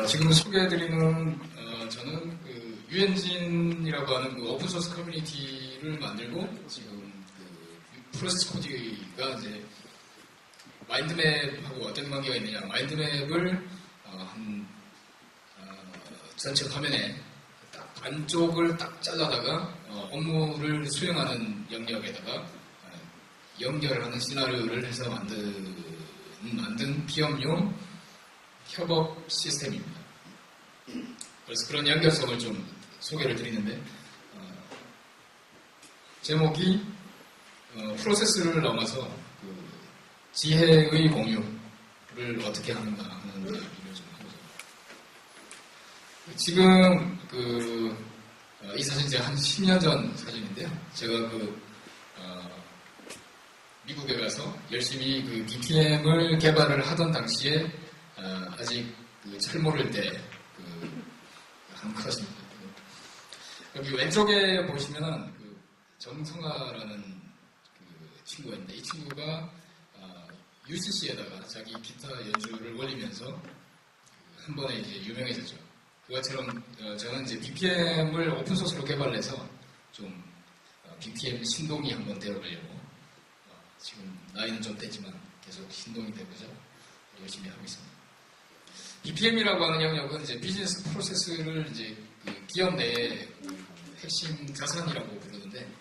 지금 소개해드리는 저는 그 유엔진이라고 하는 그 오픈소스 커뮤니티를 만들고 지금 그 프로세스 코디가 이제 마인드맵하고 어떤 관계가 있느냐. 마인드맵을 전체 화면에 딱 안쪽을 딱 잘라다가 업무를 수행하는 영역에다가 연결하는 시나리오를 해서 만든 PM용 협업 시스템입니다. 그래서 그런 연결성을 좀 소개를 드리는데 제목이 프로세스를 넘어서 그 지혜의 공유를 어떻게 하는가 하는 이야기를 좀 해보죠. 지금 이 사진 제가 한 10년 전 사진인데요. 제가 미국에 가서 열심히 그 BPM을 개발을 하던 당시에 아직 잘 모를 때 한 컷입니다. 여기 왼쪽에 보시면은 정성아라는 친구가 있는데 이 친구가 UCC에다가 자기 기타 연주를 올리면서 한 번에 이제 유명해졌죠. 그것처럼 저는 이제 BPM을 오픈소스로 개발해서 좀 BPM 신동이 한번 되어보려고 지금 나이는 좀 됐지만 계속 신동이 되고자 열심히 하고 있습니다. BPM이라고 하는 영역은 이제 비즈니스 프로세스를 이제 기업 내의 핵심 자산이라고 부르는데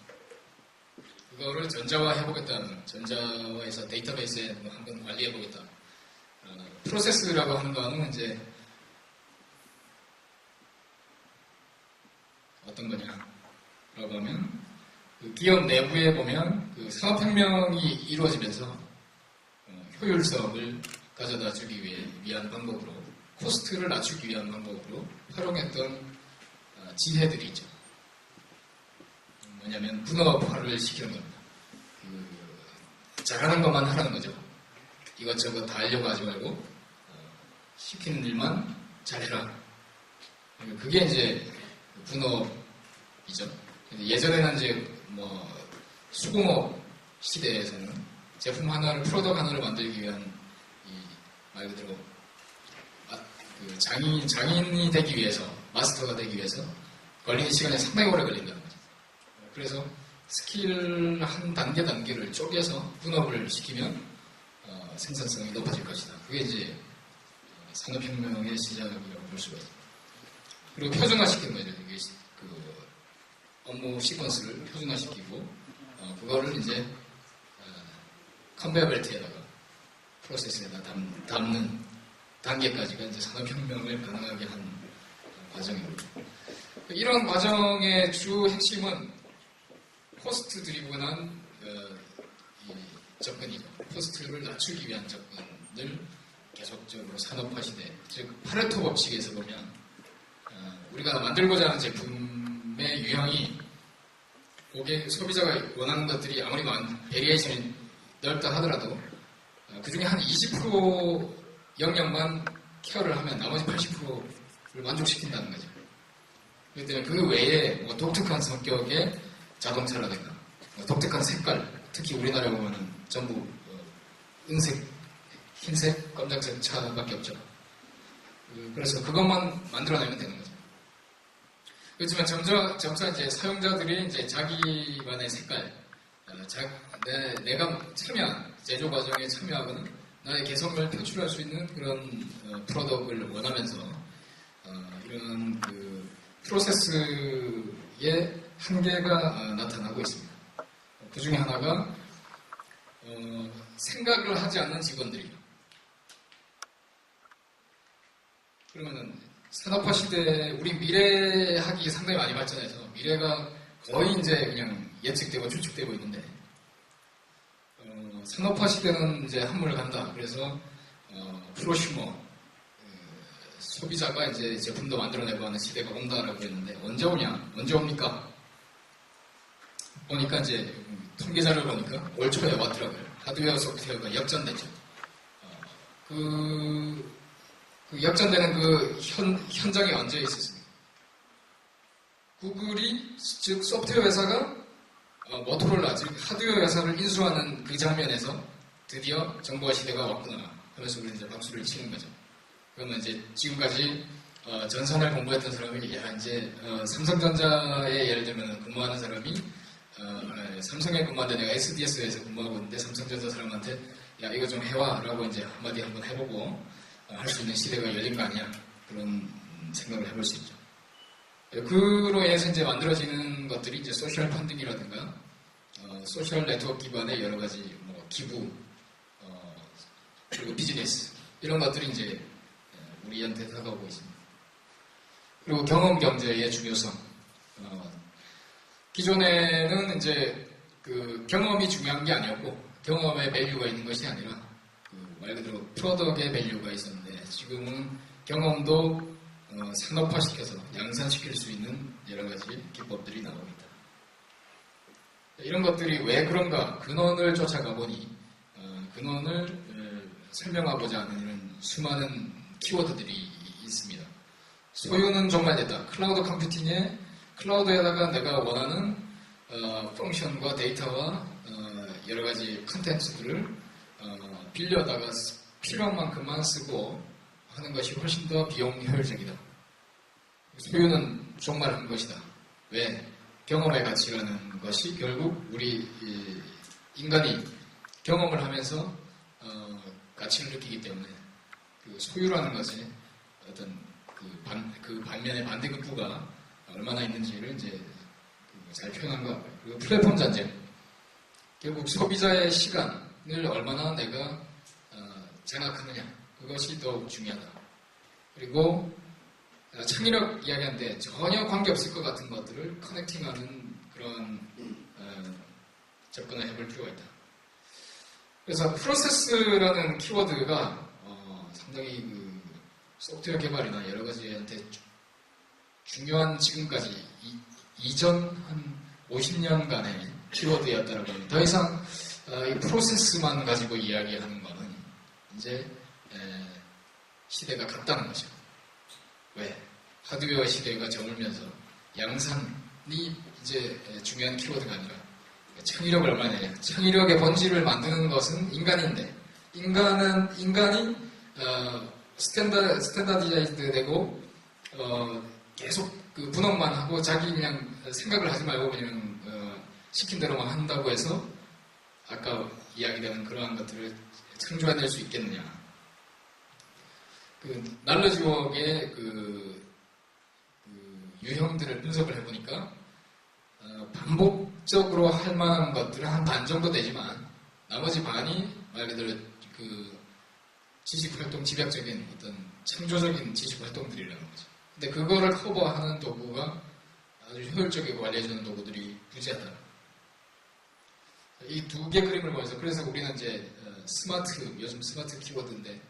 그거를 전자화해보겠다는, 전자화해서 데이터베이스에 한번 관리해보겠다. 프로세스라고 하는 거는 이제 어떤 거냐라고 하면 기업 내부에 보면 산업혁명이 이루어지면서 효율성을 가져다 주기 위한 방법으로, 코스트를 낮추기 위한 방법으로 활용했던 지혜들이 있죠. 뭐냐면 분업화를 시키는 겁니다. 잘하는 것만 하라는 거죠. 이것저것 다 하려고 하지 말고 시키는 일만 잘해라. 그게 이제 분업이죠. 예전에는 이제 수공업 시대에서는 제품 하나를, 프로덕트 하나를 만들기 위한 말 그대로 장인이 되기 위해서, 마스터가 되기 위해서 걸리는 시간이 상당히 오래 걸린다는 거죠. 그래서 스킬 한 단계를 쪼개서 분업을 시키면 생산성이 높아질 것이다. 그게 이제 산업혁명의 시작이라고 볼 수가 있습니다. 그리고 표준화시키는 거죠. 이게 업무 시퀀스를 표준화시키고 그거를 이제 컨베어 벨트에다가 프로세스에다 담는 단계까지가 이제 산업혁명을 가능하게 한 과정입니다. 이런 과정의 주 핵심은 코스트 드리븐한 접근이죠. 코스트를 낮추기 위한 접근을 계속적으로 산업화 시대, 즉 파레토 법칙에서 보면 우리가 만들고자 하는 제품의 유형이 소비자가 원하는 것들이 아무리 베리에이션이 넓다 하더라도 그 중에 한 20% 영역만 케어를 하면 나머지 80%를 만족시킨다는 거죠. 그렇기 때문에 그 외에 독특한 성격의 자동차라든가 독특한 색깔, 특히 우리나라에 보면은 전부 은색, 흰색, 검정색 차밖에 없죠. 그래서 그것만 만들어내면 되는 거죠. 그렇지만 점차 이제 사용자들이 이제 자기만의 색깔, 내가 제조 과정에 참여하거나 나의 개성을 표출할 수 있는 그런 프로덕트를 원하면서 이런 프로세스의 한계가 나타나고 있습니다. 그 중에 하나가 생각을 하지 않는 직원들이에요. 그러면은 산업화 시대에 우리 미래학이 상당히 많이 발전해서 미래가 거의 이제 그냥 예측되고 추측되고 있는데 산업화 시대는 이제 한물 간다. 그래서 프로슈머 소비자가 이제 제품도 만들어내고 하는 시대가 온다라고 했는데 언제 오냐? 언제 옵니까? 보니까 이제 통계자를 보니까 올 초에 왔더라고요. 하드웨어 소프트웨어가 역전됐죠. 그 역전되는 현장에 언제 있었습니까? 구글이, 즉 소프트웨어 회사가 모토로라, 즉 하드웨어 회사를 인수하는 그 장면에서 드디어 정보화 시대가 왔구나 하면서 우리 이제 박수를 치는 거죠. 그러면 이제 지금까지 전산을 공부했던 사람이 야 이제 삼성전자에 예를 들면 근무하는 사람이 삼성에 근무하는데 내가 SDS에서 근무하고 있는데 삼성전자 사람한테 야 이거 좀 해와 라고 이제 한마디 한번 해보고 할 수 있는 시대가 열린 거 아니야 그런 생각을 해볼 수 있죠. 그로 인해서 이제 만들어지는 것들이 이제 소셜 펀딩이라든가 소셜 네트워크 기반의 여러 가지 뭐 기부 그리고 비즈니스 이런 것들이 이제 우리한테 다가오고 있습니다. 그리고 경험 경제의 중요성. 기존에는 이제 그 경험이 중요한 게 아니었고 경험에 밸류가 있는 것이 아니라 말 그대로 프로덕트의 밸류가 있었는데 지금은 경험도 산업화시켜서 양산시킬 수 있는 여러 가지 기법들이 나오고 있다. 이런 것들이 왜 그런가 근원을 쫓아가 보니 근원을 설명하고자 하는 이런 수많은 키워드들이 있습니다. 소유는 정말 됐다. 클라우드 컴퓨팅에 클라우드에다가 내가 원하는 펑션과 데이터와 여러 가지 컨텐츠들을 빌려다가 필요한 만큼만 쓰고 하는 것이 훨씬 더 비용 효율적이다. 소유는 종말한 것이다. 왜? 경험의 가치라는 것이 결국 우리 인간이 경험을 하면서 가치를 느끼기 때문에 그 소유라는 것에 어떤 그 반면의 반대급부가 얼마나 있는지를 이제 잘 표현한 것 같고요. 그리고 플랫폼 전쟁. 결국 소비자의 시간을 얼마나 내가 장악하느냐. 그것이 더욱 중요하다. 그리고 창의력 이야기하는데 전혀 관계없을 것 같은 것들을 커넥팅하는 그런 접근을 해볼 필요가 있다. 그래서 프로세스라는 키워드가 상당히 그 소프트웨어 개발이나 여러 가지한테 중요한 지금까지 이전 한 50년간의 키워드였다라고 합니다. 더 이상 이 프로세스만 가지고 이야기하는 거는 이제 시대가 갔다는 거죠. 왜? 하드웨어 시대가 저물면서 양산이 이제 중요한 키워드가 아니라 창의력을 얼마나 내냐. 창의력의 본질을 만드는 것은 인간인데 인간이 스탠다디자이즈 되고 계속 그 분업만 하고 자기 그냥 생각을 하지 말고 그냥 시킨 대로만 한다고 해서 아까 이야기되는 그러한 것들을 창조해낼 수 있겠느냐. 그 날러지웍의 그 유형들을 분석을 해보니까 반복적으로 할 만한 것들은 한 반 정도 되지만 나머지 반이 말 그대로 그 지식활동 집약적인 어떤 창조적인 지식활동들이라는 거죠. 근데 그거를 커버하는 도구가 아주 효율적이고 알려주는 도구들이 부재하다. 이 두 개 그림을 보면서 그래서 우리는 이제 요즘 스마트 키워드인데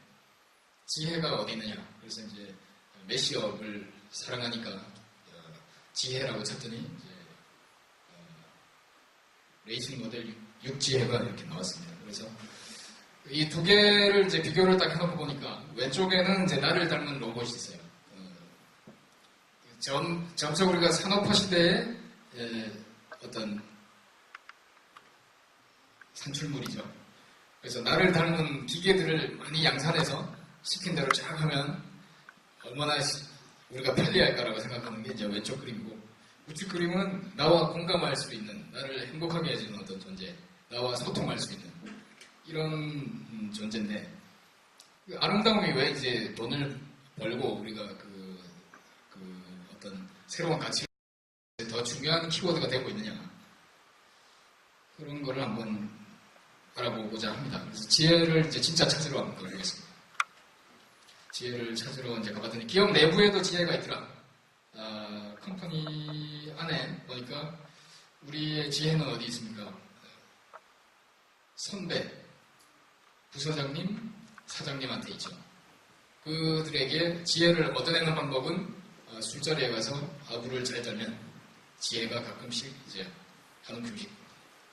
지혜가 어디 있느냐. 그래서 이제 메시업을 사랑하니까 지혜라고 쳤더니 이제 레이팅 모델 6지혜가 이렇게 나왔습니다. 그래서 이 두 개를 이제 비교를 딱 해놓고 보니까 왼쪽에는 이제 나를 닮은 로봇이 있어요. 점차 우리가 산업화 시대의 어떤 산출물이죠. 그래서 나를 닮은 기계들을 많이 양산해서 시킨 대로 쫙 하면 얼마나 우리가 편리할까라고 생각하는 게 이제 왼쪽 그림이고 우측 그림은 나와 공감할 수 있는 나를 행복하게 해주는 어떤 존재 나와 소통할 수 있는 이런 존재인데 그 아름다움이 왜 이제 돈을 벌고 우리가 그 어떤 새로운 가치를 더 중요한 키워드가 되고 있느냐 그런 거를 한번 알아보고자 합니다. 그래서 지혜를 이제 진짜 찾으러 한번 가보겠습니다. 지혜를 찾으러 이제 가봤더니 기업 내부에도 지혜가 있더라. 컴퍼니 안에 보니까 우리의 지혜는 어디 있습니까? 선배, 부서장님, 사장님한테 있죠. 그들에게 지혜를 얻어내는 방법은 술자리에 가서 아부를 잘 떨면 지혜가 가끔씩 이제 한 음식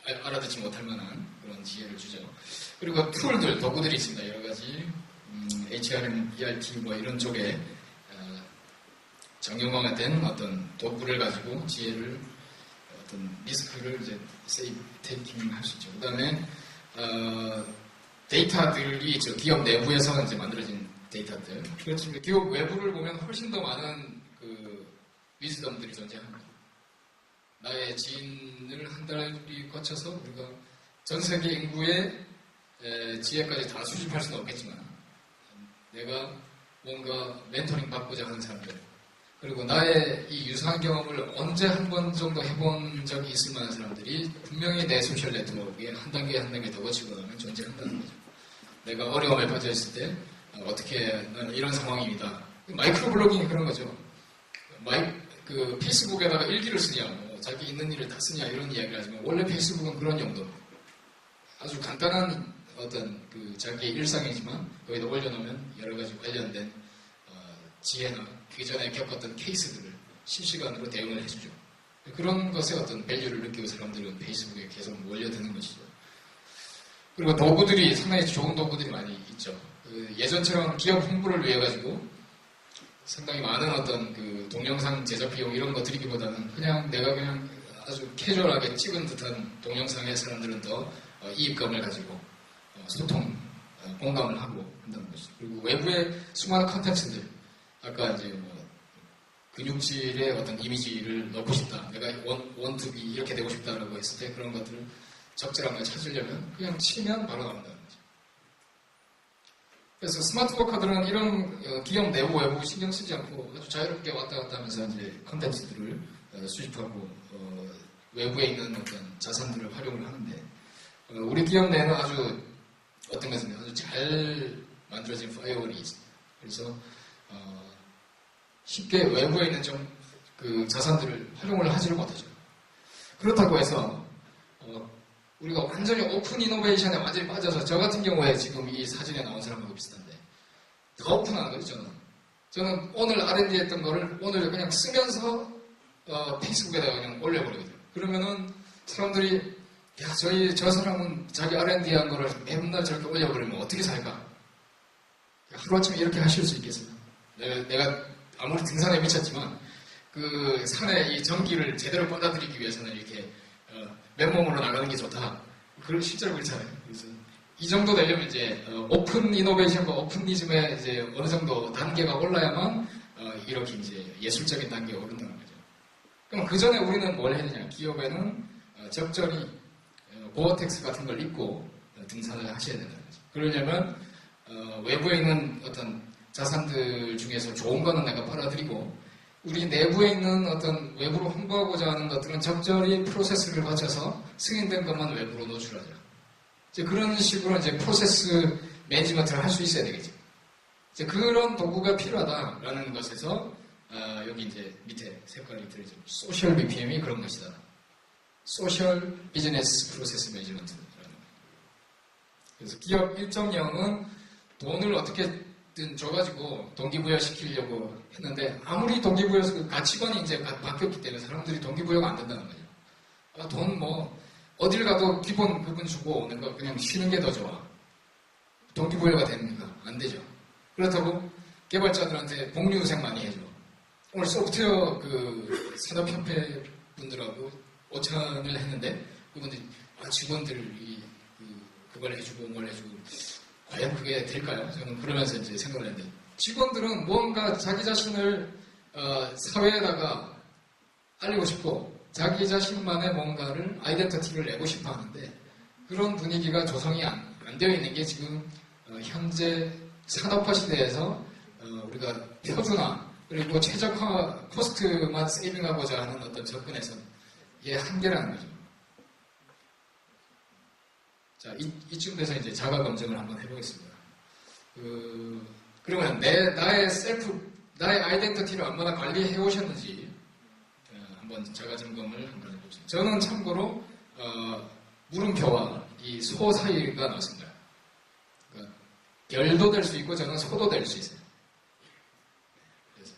알아듣지 못할 만한 그런 지혜를 주죠. 그리고 툴들, 도구들이 있습니다. 여러 가지 HRM, ERT 뭐 이런 쪽에 정형화된 어떤 도구를 가지고 지혜를 어떤 리스크를 이제 세이브 테이킹 할 수 있죠. 그 다음에 데이터들이 있죠. 기업 내부에서 이제 만들어진 데이터들. 그렇지만 기업 외부를 보면 훨씬 더 많은 그 위즈덤들이 존재합니다. 나의 지인을 한 달이 거쳐서 우리가 전 세계 인구의 지혜까지 다 수집할 수는 없겠지만 내가 뭔가 멘토링 받고자 하는 사람들 그리고 나의 이 유사한 경험을 언제 한 번 정도 해본 적이 있을 만한 사람들이 분명히 내 소셜 네트워크에 한 단계 한 단계 더 거치고 나면 존재한다는 거죠. 내가 어려움에 빠져 있을 때 어떻게 나는 이런 상황입니다. 마이크로 블로깅이 그런 거죠. 그 페이스북에다가 일기를 쓰냐, 뭐 자기 있는 일을 다 쓰냐 이런 이야기를 하지만 원래 페이스북은 그런 용도. 아주 간단한 어떤 그 자기의 일상이지만 거기다 올려놓으면 여러 가지 관련된 지혜나 그 전에 겪었던 케이스들을 실시간으로 대응을 해주죠. 그런 것에 어떤 밸류를 느끼고 사람들은 페이스북에 계속 몰려드는 것이죠. 그리고 도구들이 상당히 좋은 도구들이 많이 있죠. 예전처럼 기업 홍보를 위해 가지고 상당히 많은 어떤 그 동영상 제작 비용 이런 거 들이기보다는 그냥 내가 그냥 아주 캐주얼하게 찍은 듯한 동영상의 사람들은 더 이입감을 가지고 소통, 공감을 하고 한다는 것이죠. 그리고 외부의 수많은 컨텐츠들, 아까 이제 뭐 근육질의 어떤 이미지를 넣고 싶다, 내가 원투비 이렇게 되고 싶다라고 했을 때 그런 것들을 적절한 걸 찾으려면 그냥 치면 바로 나온다는 거죠. 그래서 스마트 워커들은 이런 기업 내부 외부 신경 쓰지 않고 아주 자유롭게 왔다 갔다 하면서 이제 컨텐츠들을 수집하고 외부에 있는 어떤 자산들을 활용을 하는데 우리 기업 내에는 아주 어떤 것은 아주 잘 만들어진 파이어월이 있어요. 그래서 쉽게 외부에 있는 좀 그 자산들을 활용을 하지를 못하죠. 그렇다고 해서 우리가 완전히 오픈 이노베이션에 완전히 빠져서 저 같은 경우에 지금 이 사진에 나온 사람하고 비슷한데 더 오픈하는 거죠. 저는 오늘 R&D 했던 거를 오늘 그냥 쓰면서 페이스북에다가 그냥 올려버리거든요. 그러면은 사람들이 야 저 사람은 자기 R&D 한 거를 맨날 저렇게 올려버리면 어떻게 살까? 하루아침에 이렇게 하실 수 있겠어요? 내가 아무리 등산에 미쳤지만 그 산에 이 전기를 제대로 받아들이기 위해서는 이렇게 맨몸으로 나가는 게 좋다. 그걸 실제로 그렇잖아요. 그래서 이 정도 되려면 이제 오픈 이노베이션과 오픈니즘의 이제 어느 정도 단계가 올라야만 이렇게 이제 예술적인 단계에 오른다는 거죠. 그럼 그 전에 우리는 뭘 해야 되냐? 기업에는 적절히 고어텍스 같은 걸 입고 등산을 하셔야 된다는 거죠. 그러려면 외부에 있는 어떤 자산들 중에서 좋은 거는 내가 빨아들이고 우리 내부에 있는 어떤 외부로 홍보하고자 하는 것들은 적절히 프로세스를 거쳐서 승인된 것만 외부로 노출하자. 이제 그런 식으로 이제 프로세스 매니지먼트를 할 수 있어야 되겠죠. 이제 그런 도구가 필요하다라는 것에서 여기 이제 밑에 색깔이 들어있죠. 소셜 BPM이 그런 것이다. 소셜 비즈니스 프로세스 매니지먼트라는 거예요. 그래서 기업 1.0은 돈을 어떻게든 줘가지고 동기부여 시키려고 했는데 아무리 동기부여해서 가치관이 이제 바뀌었기 때문에 사람들이 동기부여가 안 된다는 거죠. 돈 뭐 어딜 가도 기본 부분 주고 오는 거 그냥 쉬는 게 더 좋아. 동기부여가 됩니까? 안 되죠. 그렇다고 개발자들한테 복리후생 많이 해줘. 오늘 소프트웨어 그 산업협회 분들하고 오찬을 했는데 그분들이 직원들이 그걸 해주고 뭘 해주고 과연 그게 될까요? 저는 그러면서 이제 생각을 했는데 직원들은 뭔가 자기 자신을 사회에다가 알리고 싶고 자기 자신만의 뭔가를 아이덴티티를 내고 싶어 하는데 그런 분위기가 조성이 안 되어 있는 게 지금 현재 산업화 시대에서 우리가 표준화 그리고 최적화 코스트만 세이빙하고자 하는 어떤 접근에서 이게 한계라는 거죠. 자, 이쯤 돼서 이제 자가 검증을 한번 해보겠습니다. 그러면 나의 아이덴티티를 얼마나 관리해 오셨는지 한번 자가 점검을 한번 해보겠습니다. 저는 참고로 물음표와 이 소 사이가 나왔습니다. 그러니까 별도 될 수 있고 저는 소도 될 수 있어요. 그래서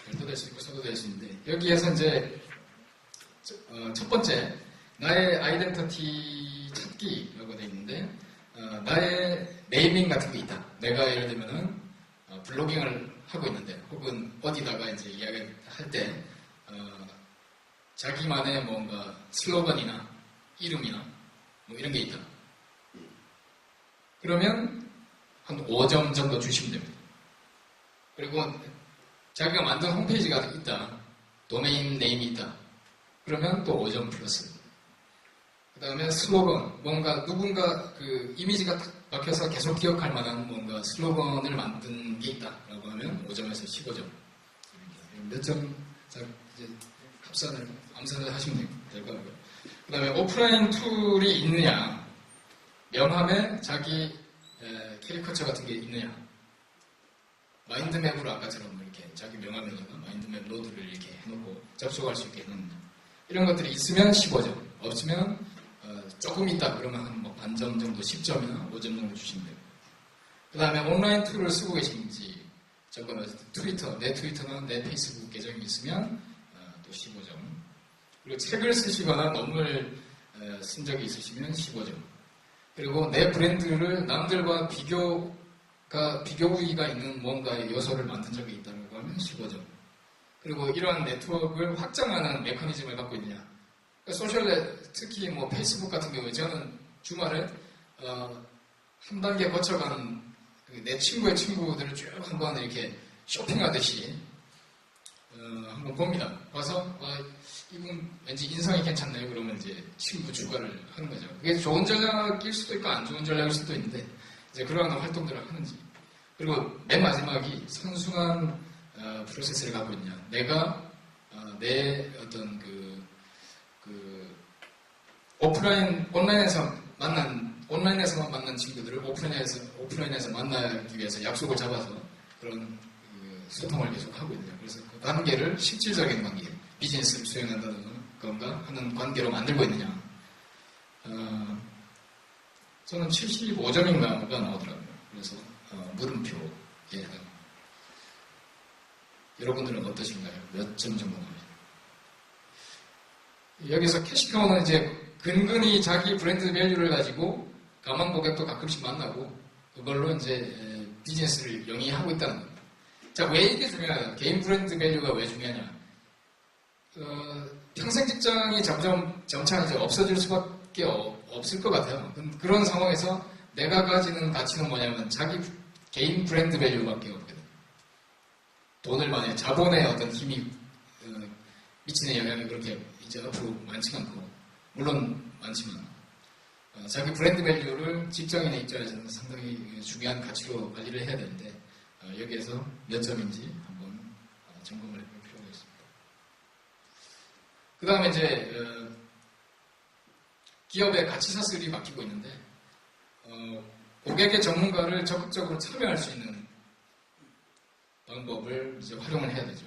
별도 될 수 있고 소도 될 수 있는데 여기에서 이제 첫 번째 나의 아이덴티티 찾기라고 되어 있는데 나의 네이밍 같은 게 있다. 내가 예를 들면은 블로깅을 하고 있는데 혹은 어디다가 이제 이야기를 할 때 자기만의 뭔가 슬로건이나 이름이나 뭐 이런 게 있다. 그러면 한 5점 정도 주시면 됩니다. 그리고 자기가 만든 홈페이지가 있다. 도메인 네임이 있다. 그러면 또 5점 플러스. 그 다음에 슬로건, 뭔가 누군가 그 이미지가 딱 박혀서 계속 기억할 만한 뭔가 슬로건을 만든 게 있다라고 하면 5점에서 15점. 몇 점, 이제 암산을 하시면 될 거고요. 그 다음에 오프라인 툴이 있느냐, 명함에 자기 캐리커처 같은 게 있느냐, 마인드맵으로 아까처럼 이렇게 자기 명함에다가 마인드맵 노드를 이렇게 해놓고 접속할 수 있게 해놓는 이런 것들이 있으면 15점, 없으면 조금 있다 그러면 한 뭐 반점 정도 10점이나 5점 정도 주시면 돼요. 그 다음에 온라인 툴을 쓰고 계신지 적어서 트위터, 내 트위터나 내 페이스북 계정이 있으면 또 15점. 그리고 책을 쓰시거나 논문을 쓴 적이 있으시면 15점. 그리고 내 브랜드를 남들과 비교 우위가 있는 뭔가의 요소를 만든 적이 있다고 하면 15점. 그리고 이러한 네트워크를 확장하는 메커니즘을 갖고 있느냐. 소셜, 특히 뭐 페이스북 같은 경우에 저는 주말에 한 단계 거쳐간 내 친구의 친구들을 쭉 한번 이렇게 쇼핑하듯이 한번 봅니다. 봐서 이분 왠지 인상이 괜찮네요. 그러면 이제 친구 추가를 하는 거죠. 그게 좋은 전략일 수도 있고 안 좋은 전략일 수도 있는데 이제 그러한 활동들을 하는지. 그리고 맨 마지막이 선순환 프로세스를 갖고 있냐. 내가 내 어떤 온라인에서만 만난 친구들을 오프라인에서 만나기 위해서 약속을 잡아서 그런 소통을 계속 하고 있느냐. 그래서 그 관계를 실질적인 관계, 비즈니스를 수행한다는 건가 하는 관계로 만들고 있느냐. 저는 75점인가가 나오더라고요. 그래서 물음표에 해당합니다. 여러분들은 어떠신가요? 몇 점 정도 나오죠? 여기서 캐시카우는 이제 근근히 자기 브랜드 밸류를 가지고 가망 고객도 가끔씩 만나고 그걸로 이제 비즈니스를 영위하고 있다는 겁니다. 자, 왜 이게 중요하냐? 개인 브랜드 밸류가 왜 중요하냐? 평생 직장이 점차 이제 없어질 수밖에 없을 것 같아요. 그런 상황에서 내가 가지는 가치는 뭐냐면 자기 개인 브랜드 밸류밖에 없거든요. 돈을 만약에 자본의 어떤 힘이 미치는 영향이 그렇게 이제 앞으로 많지가 않고 물론 많지만 자기 브랜드 밸류를 직장인의 입장에서는 상당히 중요한 가치로 관리를 해야 되는데 여기에서 몇 점인지 한번 점검을 해볼 필요가 있습니다. 그 다음에 이제 기업의 가치 사슬이 바뀌고 있는데 고객의 전문가를 적극적으로 참여할 수 있는 방법을 이제 활용을 해야 되죠.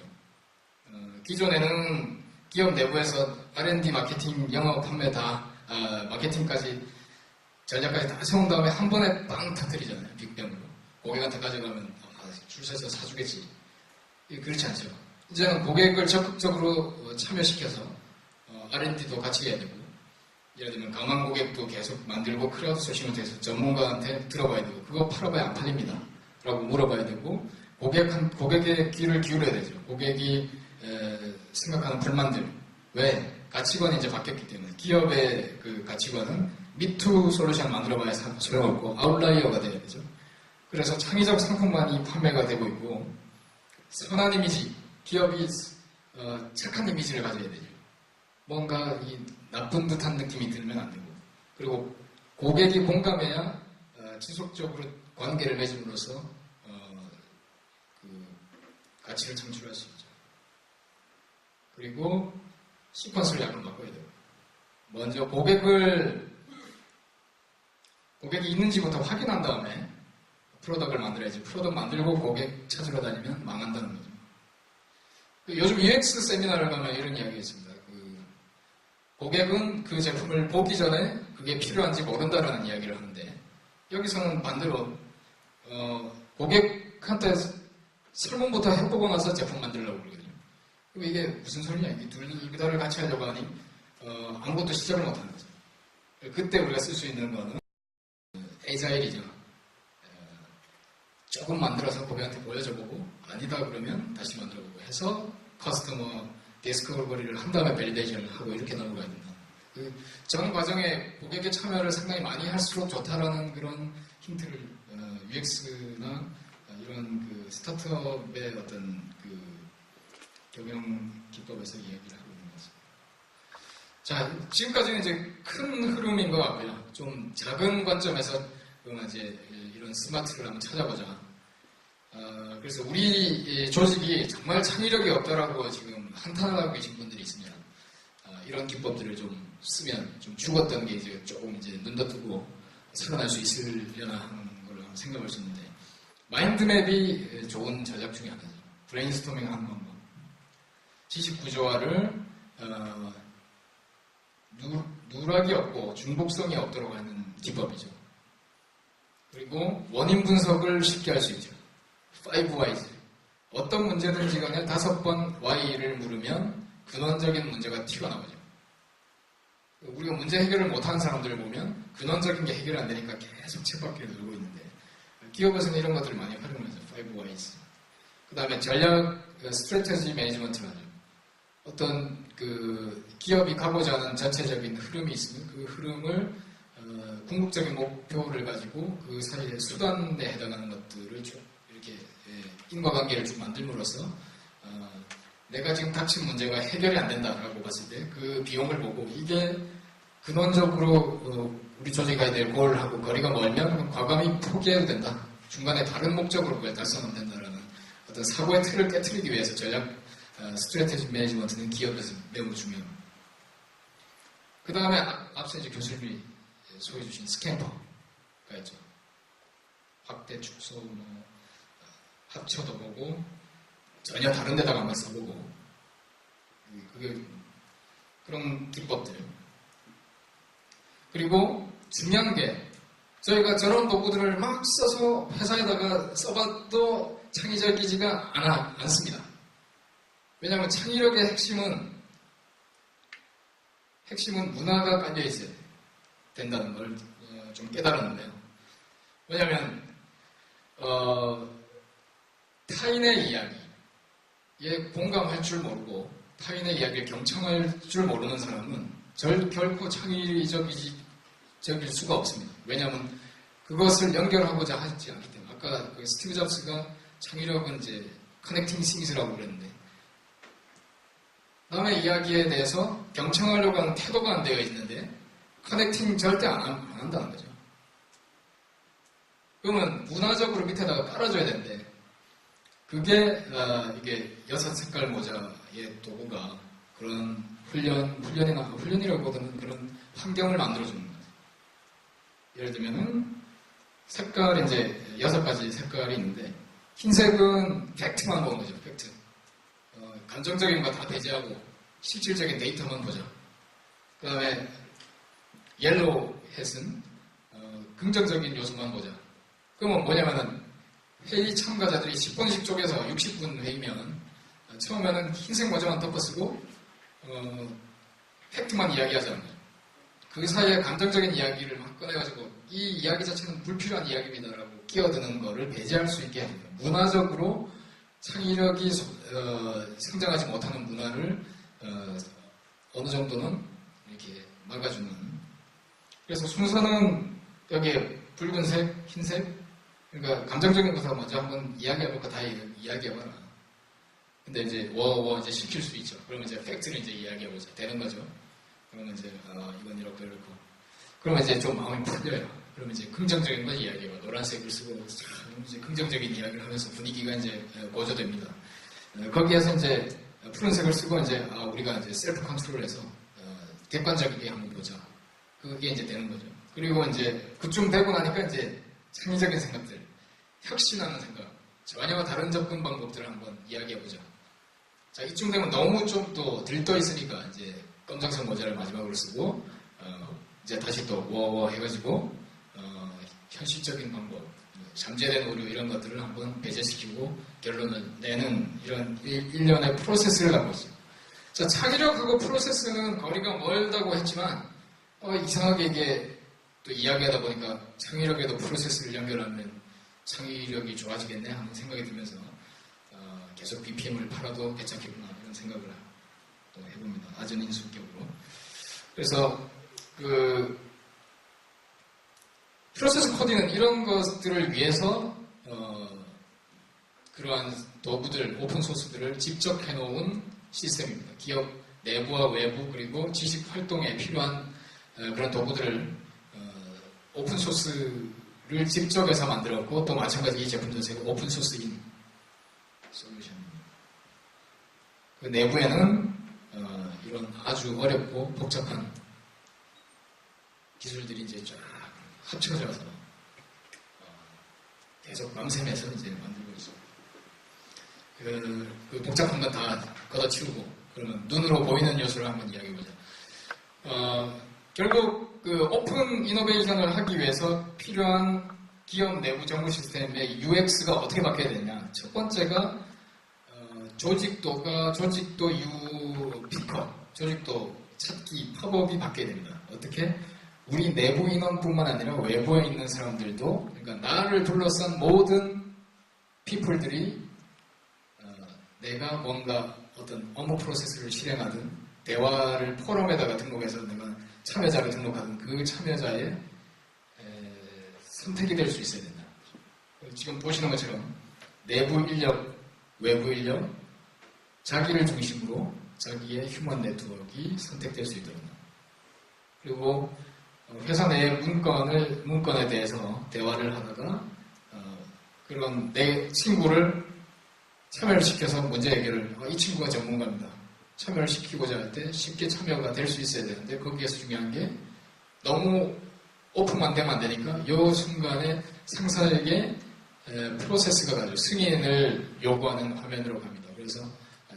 기존에는 기업 내부에서 R&D, 마케팅, 영업, 판매 마케팅까지 전략까지 다 세운 다음에 한 번에 빵 터뜨리잖아요. 빅뱅으로. 고객한테 가져가면 줄 서서 사주겠지. 그렇지 않죠. 이제는 고객을 적극적으로 참여시켜서 R&D도 같이 해야 되고 예를 들면 강한 고객도 계속 만들고 크라우드 소싱을 해서 전문가한테 들어봐야 되고 그거 팔아봐야 안 팔립니다. 라고 물어봐야 되고 고객의 귀를 기울여야 되죠. 고객이 생각하는 불만들. 왜? 가치관이 이제 바뀌었기 때문에. 기업의 그 가치관은 미투 솔루션 만들어봐야 소용없고 아웃라이어가 돼야 되죠. 그래서 창의적 상품만이 판매가 되고 있고 선한 이미지, 기업이 착한 이미지를 가져야 되죠. 뭔가 이 나쁜 듯한 느낌이 들면 안 되고 그리고 고객이 공감해야 지속적으로 관계를 맺음으로써 그 가치를 창출할 수 있죠. 그리고 시퀀스를 약간 바꿔야 돼요. 먼저 고객이 있는지부터 확인한 다음에 프로덕트를 만들어야지. 프로덕트 만들고 고객 찾으러 다니면 망한다는 거죠. 요즘 UX 세미나를 가면 이런 이야기가 있습니다. 고객은 그 제품을 보기 전에 그게 필요한지 모른다라는 이야기를 하는데 여기서는 반대로 고객한테 설문부터 해보고 나서 제품 만들려고 그러거든요. 그럼 이게 무슨 소리냐? 이게 둘다를 같이 하려고 하니 아무것도 시작을 못하는 거죠. 그때 우리가 쓸 수 있는 거는 에이자일이죠. 조금 만들어서 고객한테 보여줘보고 아니다 그러면 다시 만들어보고 해서 커스터머 디스커버리를 한 다음에 밸리데이션을 하고 이렇게 넘어가야 된다. 전 과정에 고객의 참여를 상당히 많이 할수록 좋다라는 그런 힌트를 UX나 이런 그 스타트업의 어떤 그 경영 기법에서 이야기를 하고 있는 거죠. 자, 지금까지는 이제 큰 흐름인 것 같고요. 좀 작은 관점에서 이제 이런 스마트를 한번 찾아보자. 그래서 우리 조직이 정말 창의력이 없다라고 지금 한탄하고 계신 분들이 있으면 이런 기법들을 좀 쓰면 좀 죽었던 게 이제 조금 이제 눈도 뜨고 살아날 수 있으려나 하는 걸 한번 생각할 수 있는데 마인드맵이 좋은 전략 중에 하나죠. 브레인스토밍 하는 방법. 지식 구조화를 누락이 없고 중복성이 없도록 하는 기법이죠. 그리고 원인 분석을 쉽게 할 수 있죠. 5Y's. 어떤 문제든지 간에 5번 Y를 물으면 근원적인 문제가 튀어나오죠. 우리가 문제 해결을 못하는 사람들을 보면 근원적인 게 해결이 안 되니까 계속 쳇바퀴를 돌고 있는데 기업에서는 이런 것들을 많이 활용하죠. 5Y's. 그 다음에 전략 스트래테지 매니지먼트를 하죠. 어떤 그 기업이 가고자 하는 전체적인 흐름이 있으면 그 흐름을 궁극적인 목표를 가지고 그 사이의 수단에 해당하는 것들을 쭉 이렇게 인과관계를 쭉 만들므로써 내가 지금 닥친 문제가 해결이 안 된다라고 봤을 때 그 비용을 보고 이게 근원적으로 우리 조직이 가야 될 골하고 거리가 멀면 과감히 포기해도 된다. 중간에 다른 목적으로 그걸 달성하면 된다라는 어떤 사고의 틀을 깨트리기 위해서 전략 스트래테지 매니지먼트는 기업에서 매우 중요합니다. 그 다음에 앞서 이제 교수님이 소개해 주신 스캠퍼가 있죠. 확대, 축소, 합쳐도 보고 전혀 다른 데다가 한번 써보고 그게 그런 기법들. 그리고 중요한 게 저희가 저런 도구들을 막 써서 회사에다가 써봐도 창의적이지가 않습니다. 왜냐하면 창의력의 핵심은 문화가 깔려 있어야 된다는 걸 좀 깨달았는데요. 왜냐하면 타인의 이야기에 공감할 줄 모르고 타인의 이야기를 경청할 줄 모르는 사람은 결코 창의적일 수가 없습니다. 왜냐하면 그것을 연결하고자 하지 않기 때문에 아까 그 스티브 잡스가 창의력은 이제 커넥팅 싱스라고 그랬는데 남의 이야기에 대해서 경청하려고 하는 태도가 안 되어 있는데 커넥팅 절대 안 한다는 거죠. 그러면 문화적으로 밑에다가 깔아줘야 되는데 그게 이게 6색깔 모자의 도구가 그런 훈련이라기보다는 그런 환경을 만들어주는 거죠. 예를 들면은 색깔이 이제 6가지 색깔이 있는데 흰색은 팩트만 보는 거죠. 팩트. 감정적인 거 다 배제하고 실질적인 데이터만 보자. 그 다음에 옐로우 햇은 긍정적인 요소만 보자. 그러면 뭐냐면은 회의 참가자들이 10분씩 쪼개서 60분 회의면 처음에는 흰색 모자만 덮어쓰고 팩트만 이야기하자는 거예요. 그 사이에 감정적인 이야기를 막 꺼내가지고 이 이야기 자체는 불필요한 이야기입니다라고 끼어드는 거를 배제할 수 있게 합니다. 문화적으로 창의력이 성장하지 못하는 문화를 어느 정도는 이렇게 막아주는. 그래서 순서는 여기에 붉은색, 흰색, 그러니까 감정적인 것을 먼저 한번 이야기해볼까 다 이야기해봐라. 근데 이제 이제 시킬 수 있죠. 그러면 이제 팩트를 이제 이야기해보자. 되는 거죠. 그러면 이제 이건 이렇고 이렇고. 그러면 이제 좀 마음이 풀려요. 그러면 이제 긍정적인 걸 이야기해봐. 노란색을 쓰고 이제 긍정적인 이야기를 하면서 분위기가 이제 고조됩니다. 거기에서 이제 푸른색을 쓰고 이제 우리가 이제 셀프 컨트롤해서 객관적이게 한번 보자. 그게 이제 되는 거죠. 그리고 이제 그쯤 되고 나니까 이제 창의적인 생각들, 혁신하는 생각, 전혀 다른 접근 방법들을 한번 이야기해보자. 자, 이쯤 되면 너무 좀 또 들떠 있으니까 이제 검정색 모자를 마지막으로 쓰고 이제 다시 또 해가지고 현실적인 방법, 잠재된 오류 이런 것들을 한번 배제시키고 결론을 내는 이런 일련의 프로세스를 갖고 있어요. 자, 창의력하고 프로세스는 거리가 멀다고 했지만 이상하게 이게 또 이야기하다 보니까 창의력에도 프로세스를 연결하면 창의력이 좋아지겠네 하는 생각이 들면서 계속 BPM을 팔아도 괜찮겠구나 이런 생각을 또 해봅니다. 아전인수격으로. 그래서 프로세스 코딩은 이런 것들을 위해서 그러한 도구들, 오픈소스들을 직접 해놓은 시스템입니다. 기업 내부와 외부 그리고 지식 활동에 필요한 그런 도구들을 오픈소스를 직접 해서 만들었고 또 마찬가지 이 제품 자체가 오픈소스인 솔루션입니다. 그 내부에는 이런 아주 어렵고 복잡한 기술들이 이제 쫙 합쳐져서 계속 밤샘에서 이제 만들고 있습니다. 그 복잡한 건 다 걷어치우고 그러면 눈으로 보이는 요소를 한번 이야기해보자. 결국 그 오픈 이노베이션을 하기 위해서 필요한 기업 내부 정보 시스템의 UX가 어떻게 바뀌어야 되냐. 첫 번째가 조직도 피커, 조직도 찾기, 팝업이 바뀌어야 됩니다. 어떻게? 우리 내부 인원뿐만 아니라 외부에 있는 사람들도, 그러니까 나를 둘러싼 모든 피플들이 내가 뭔가 어떤 업무 프로세스를 실행하든 대화를 포럼에다가 등록해서 내가 참여자를 등록하든 그 참여자의 선택이 될 수 있어야 된다. 지금 보시는 것처럼 내부 인력, 외부 인력, 자기를 중심으로 자기의 휴먼 네트워크가 선택될 수 있도록. 그리고 회사 내의 문건에 대해서 대화를 하다가 그런 내 친구를 참여를 시켜서 문제 해결을 이 친구가 전문가입니다. 참여를 시키고자 할 때 쉽게 참여가 될 수 있어야 되는데 거기에서 중요한 게 너무 오픈만 되면 안 되니까 이 순간에 상사에게 프로세스가 가지고 승인을 요구하는 화면으로 갑니다. 그래서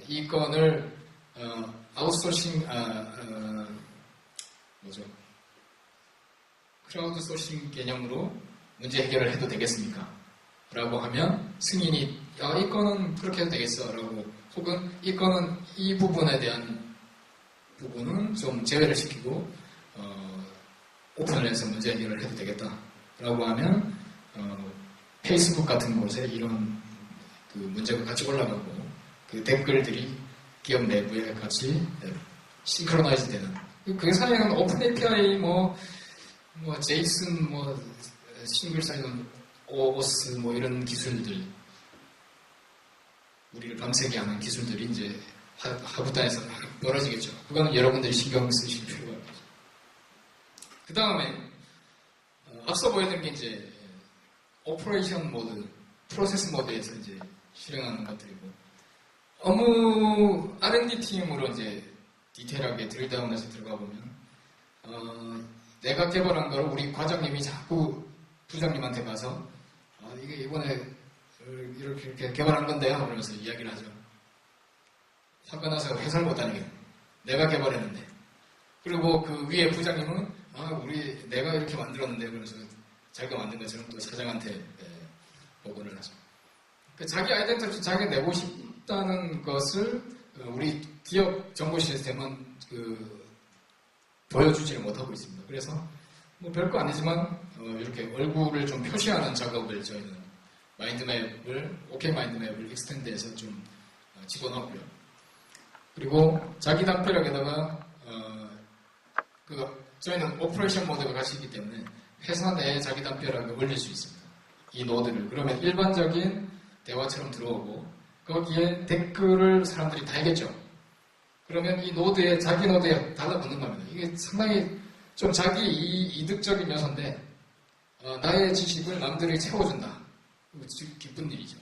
이 건을 아웃소싱 크라우드 소싱 개념으로 문제 해결을 해도 되겠습니까? 라고 하면 승인이 이 건은 그렇게 해도 되겠어 라고 혹은 이 건은 이 부분에 대한 부분은 좀 제외를 시키고 오픈을 해서 문제 해결을 해도 되겠다 라고 하면 페이스북 같은 곳에 이런 그 문제가 같이 올라가고 그 댓글들이 기업 내부에 같이 싱크로나이즈 되는 그 사이에는 오픈 API 제이슨 싱글 사이드 오버스 이런 기술들 우리를 밤새게 하는 기술들이 이제 하부단에서 벌어지겠죠. 그거는 여러분들이 신경 쓰실 필요가 있죠. 그 다음에 앞서 보여드린 게 이제 오퍼레이션 모드, 프로세스 모드에서 이제 실행하는 것들이고 업무 R&D 팀으로 이제 디테일하게 드릴다운해서 들어가 보면 내가 개발한 걸 우리 과장님이 자꾸 부장님한테 가서 이게 이번에 이렇게 개발한 건데요 그러면서 이야기를 하죠. 화가 나서 회사를 못 다니게 내가 개발했는데 그리고 그 위에 부장님은 내가 이렇게 만들었는데 그래서 자기가 만든 것처럼 또 사장한테 보고를 하죠. 자기 아이덴티티 자기가 내고 싶다는 것을 우리 기업 정보 시스템은 보여주지를 못하고 있습니다. 그래서 별거 아니지만 이렇게 얼굴을 좀 표시하는 작업을 저희는 마인드맵을 OK 마인드맵을 익스텐드해서 좀 집어넣고요. 그리고 자기 담벼락에다가 저희는 오퍼레이션 모드가 같이 있기 때문에 회사 내에 자기 담벼락을 올릴 수 있습니다. 이 노드를 그러면 일반적인 대화처럼 들어오고 거기에 댓글을 사람들이 달겠죠. 그러면 이 노드에 자기 노드에 달라붙는 겁니다. 이게 상당히 좀 자기 이득적인 요소인데 나의 지식을 남들이 채워준다. 기쁜 일이죠.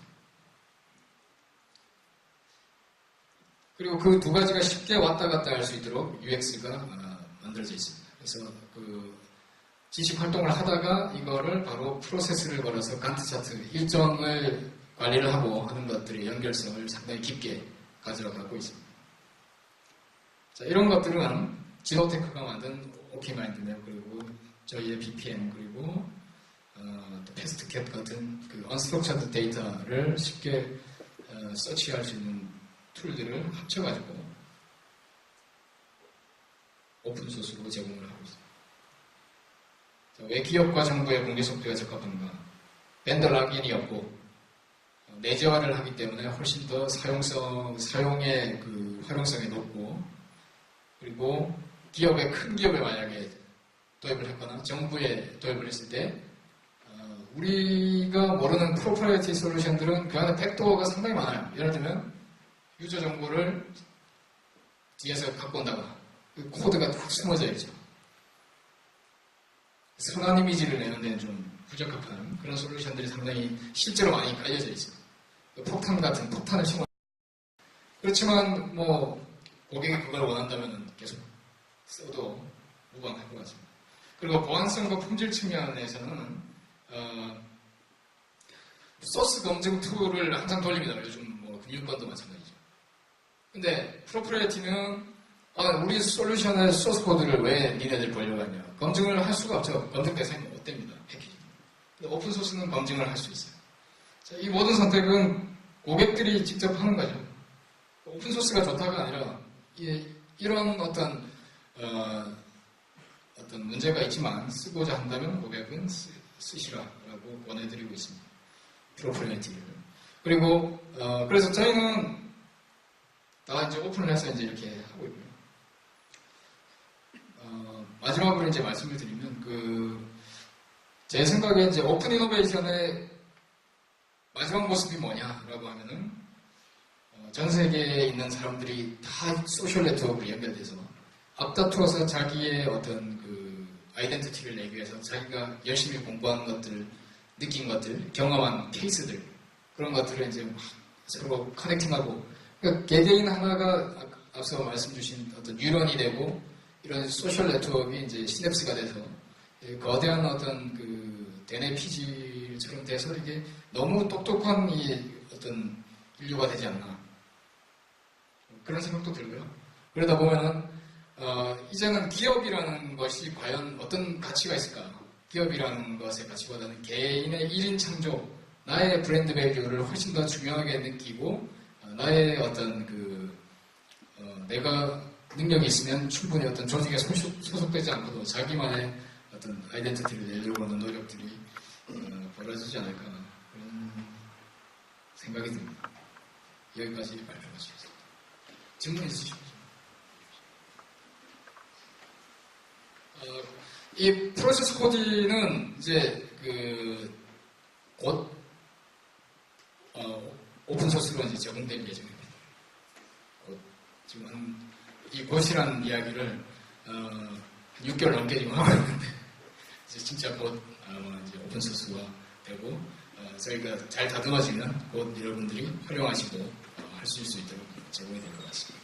그리고 그 두 가지가 쉽게 왔다 갔다 할 수 있도록 UX가 만들어져 있습니다. 그래서 지식 활동을 하다가 이거를 바로 프로세스를 걸어서 간트 차트 일정을 관리를 하고 하는 것들의 연결성을 상당히 깊게 가져가고 있습니다. 자, 이런 것들은 지노테크가 만든 OK마인드맵 그리고 저희의 BPM 그리고 또 패스트캣 같은 그 언스트럭처드 데이터를 쉽게 서치할 수 있는 툴들을 합쳐가지고 오픈소스로 제공을 하고 있습니다. 자, 왜 기업과 정부의 공개 속도가 적합한가? 벤더 락인이 없고 내재화를 하기 때문에 훨씬 더 사용의 그 활용성이 높고 그리고 큰 기업에 만약에 도입을 했거나 정부에 도입을 했을 때 우리가 모르는 프로프라이어티 솔루션들은 그 안에 백도어가 상당히 많아요. 예를 들면 유저 정보를 뒤에서 갖고 온다거나 그 코드가 딱 숨어져 있죠. 선한 이미지를 내는 데는 좀 부적합한 그런 솔루션들이 상당히 실제로 많이 깔려져 있어요. 폭탄 같은 폭탄을 심어. 그렇지만 뭐 고객이 그걸 원한다면 계속 써도 무방할 것 같습니다. 그리고 보안성과 품질 측면에서는 소스 검증 툴을 항상 돌립니다. 요즘 뭐 금융권도 마찬가지죠. 근데 프로프라이어티는 우리 솔루션의 소스 코드를 왜 니네들 보려고 하냐. 검증을 할 수가 없죠. 검증 대상이 못 됩니다. 패키지. 근데 오픈소스는 검증을 할 수 있어요. 자, 이 모든 선택은 고객들이 직접 하는 거죠. 오픈소스가 좋다가 아니라 이런 어떤 문제가 있지만 쓰고자 한다면 고객은 쓰시라라고 권해드리고 있습니다. 프로프라이어티를. 그리고 그래서 저희는 다 이제 오픈을 해서 이제 이렇게 하고 있고요. 마지막으로 이제 말씀을 드리면 제 생각에 이제 오픈 이노베이션의 마지막 모습이 뭐냐라고 하면은 전 세계에 있는 사람들이 다 소셜 네트워크로 연결돼서 앞다투어서 자기의 어떤 아이덴티티를 내기 위해서 자기가 열심히 공부한 것들, 느낀 것들, 경험한 케이스들 그런 것들을 이제 서로 커넥팅하고 그러니까 개개인 하나가 앞서 말씀 주신 어떤 뉴런이 되고 이런 소셜 네트워크가 이제 시냅스가 돼서 거대한 어떤 대뇌 피질처럼 돼서 이게 너무 똑똑한 어떤 인류가 되지 않나 그런 생각도 들고요. 그러다 보면은 이제는 기업이라는 것이 과연 어떤 가치가 있을까? 기업이라는 것의 가치보다는 개인의 1인 창조, 나의 브랜드 밸류를 훨씬 더 중요하게 느끼고 나의 어떤 내가 능력이 있으면 충분히 어떤 조직에 소속되지 않고도 자기만의 어떤 아이덴티티를 내려고 하는 노력들이 벌어지지 않을까 그런 생각이 듭니다. 여기까지 발표하시겠습니다. 질문 있으시죠? 이 프로세스 코딩은 이제 곧 오픈소스로 이제 제공될 예정입니다. 지금 이 곧이라는 이야기를 6개월 넘게 지금 하고 있는데 이제 진짜 곧 이제 오픈소스가 되고 저희가 잘 다듬어지면 곧 여러분들이 활용하시고 할 수 있도록 제공이 될 것 같습니다.